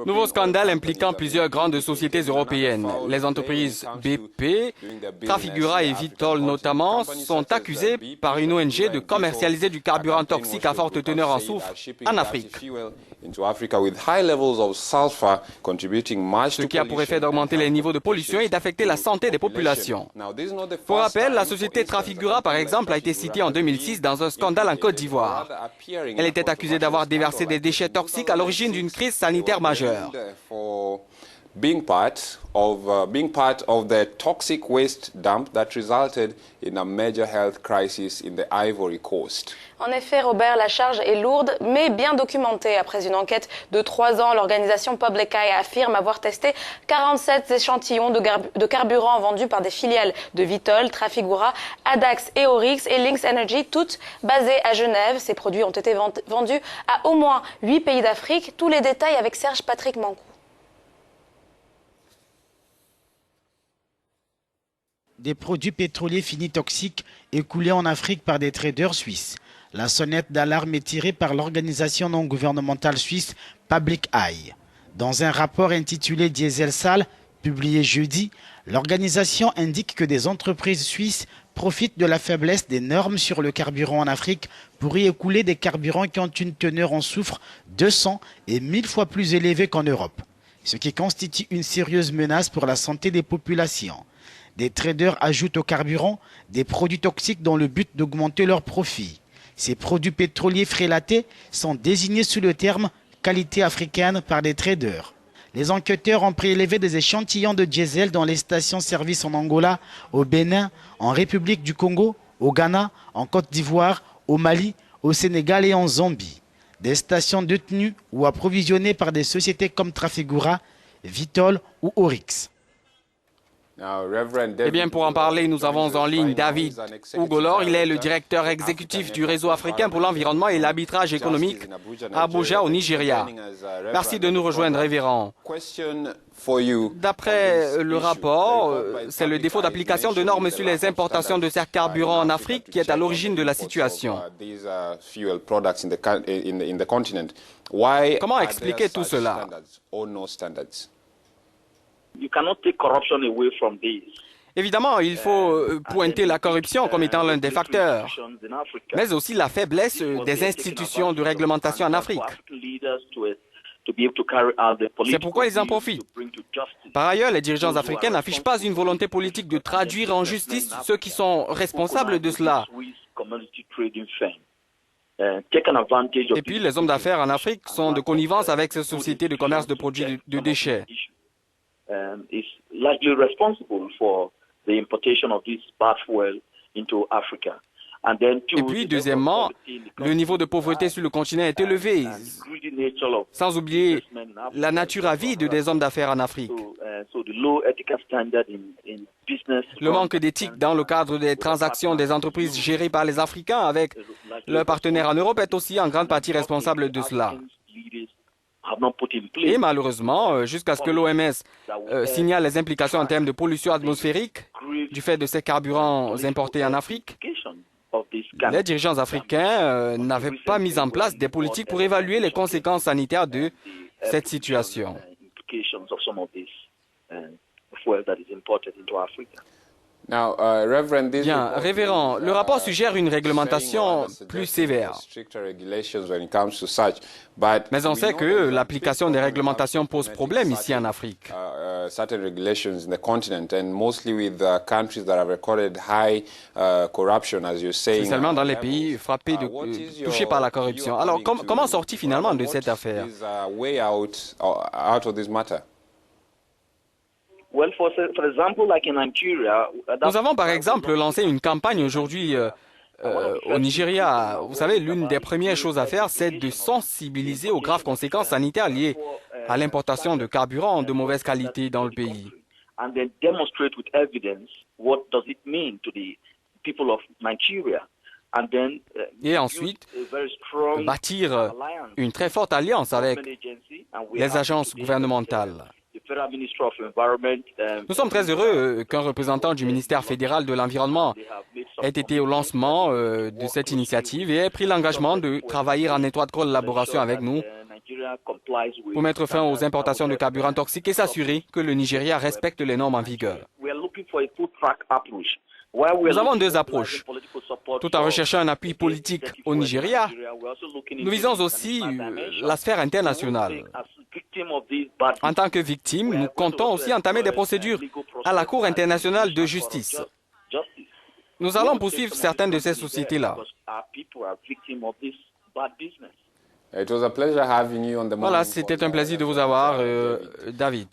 Nouveau scandale impliquant plusieurs grandes sociétés européennes. Les entreprises BP, Trafigura et Vitol notamment sont accusées par une ONG de commercialiser du carburant toxique à forte teneur en soufre en Afrique. Ce qui a pour effet d'augmenter les niveaux de pollution et d'affecter la santé des populations. Pour rappel, la société Trafigura, par exemple, a été citée en 2006 dans un scandale en Côte d'Ivoire. Elle était accusée d'avoir déversé des déchets toxiques à l'origine d'une crise sanitaire majeure. Being part of the toxic waste dump that resulted in a major health crisis in the Ivory Coast. En effet, Robert, la charge est lourde, mais bien documentée. Après une enquête de 3 ans, l'organisation Public Eye affirme avoir testé 47 échantillons de carburant vendus par des filiales de Vitol, Trafigura, Adax, Eorix et Lynx Energy, toutes basées à Genève. Ces produits ont été vendus à au moins 8 pays d'Afrique. Tous les détails avec Serge Patrick Mancou. Des produits pétroliers finis toxiques écoulés en Afrique par des traders suisses. La sonnette d'alarme est tirée par l'organisation non gouvernementale suisse Public Eye. Dans un rapport intitulé Diesel sale, publié jeudi, l'organisation indique que des entreprises suisses profitent de la faiblesse des normes sur le carburant en Afrique pour y écouler des carburants qui ont une teneur en soufre 200 et 1000 fois plus élevée qu'en Europe, ce qui constitue une sérieuse menace pour la santé des populations. Des traders ajoutent au carburant des produits toxiques dans le but d'augmenter leurs profits. Ces produits pétroliers frélatés sont désignés sous le terme « qualité africaine » par des traders. Les enquêteurs ont prélevé des échantillons de diesel dans les stations-service en Angola, au Bénin, en République du Congo, au Ghana, en Côte d'Ivoire, au Mali, au Sénégal et en Zambie. Des stations détenues ou approvisionnées par des sociétés comme Trafigura, Vitol ou Oryx. Eh bien, pour en parler, nous avons en ligne David Ougolor. Il est le directeur exécutif du Réseau africain pour l'environnement et l'arbitrage économique à Abuja, au Nigeria. Merci de nous rejoindre, révérend. D'après le rapport, c'est le défaut d'application de normes sur les importations de ces carburants en Afrique qui est à l'origine de la situation. Comment expliquer tout cela? Évidemment, il faut pointer la corruption comme étant l'un des facteurs, mais aussi la faiblesse des institutions de réglementation en Afrique. C'est pourquoi ils en profitent. Par ailleurs, les dirigeants africains n'affichent pas une volonté politique de traduire en justice ceux qui sont responsables de cela. Et puis, les hommes d'affaires en Afrique sont de connivence avec ces sociétés de commerce de produits de déchets. Is largely responsible for the importation of this bad fuel into Africa. Et puis, deuxièmement, le niveau de pauvreté sur le continent est élevé, sans oublier la nature avide des hommes d'affaires en Afrique. Le manque d'éthique dans le cadre des transactions des entreprises gérées par les Africains avec leurs partenaires en Europe est aussi en grande partie responsable de cela. Et malheureusement, jusqu'à ce que l'OMS signale les implications en termes de pollution atmosphérique du fait de ces carburants importés en Afrique, les dirigeants africains n'avaient pas mis en place des politiques pour évaluer les conséquences sanitaires de cette situation. Bien, révérend, le rapport suggère une réglementation plus sévère. Mais on sait que l'application des réglementations pose problème ici en Afrique. Spécialement dans les pays frappés touchés par la corruption. Alors, comment sortir finalement de cette affaire? Nous avons par exemple lancé une campagne aujourd'hui au Nigeria. Vous savez, l'une des premières choses à faire, c'est de sensibiliser aux graves conséquences sanitaires liées à l'importation de carburants de mauvaise qualité dans le pays. Et ensuite, bâtir une très forte alliance avec les agences gouvernementales. Nous sommes très heureux qu'un représentant du ministère fédéral de l'Environnement ait été au lancement de cette initiative et ait pris l'engagement de travailler en étroite collaboration avec nous pour mettre fin aux importations de carburants toxiques et s'assurer que le Nigeria respecte les normes en vigueur. Nous avons deux approches. Tout en recherchant un appui politique au Nigeria, nous visons aussi la sphère internationale. En tant que victime, nous comptons aussi entamer des procédures à la Cour internationale de justice. Nous allons poursuivre certaines de ces sociétés-là. Voilà, c'était un plaisir de vous avoir, David.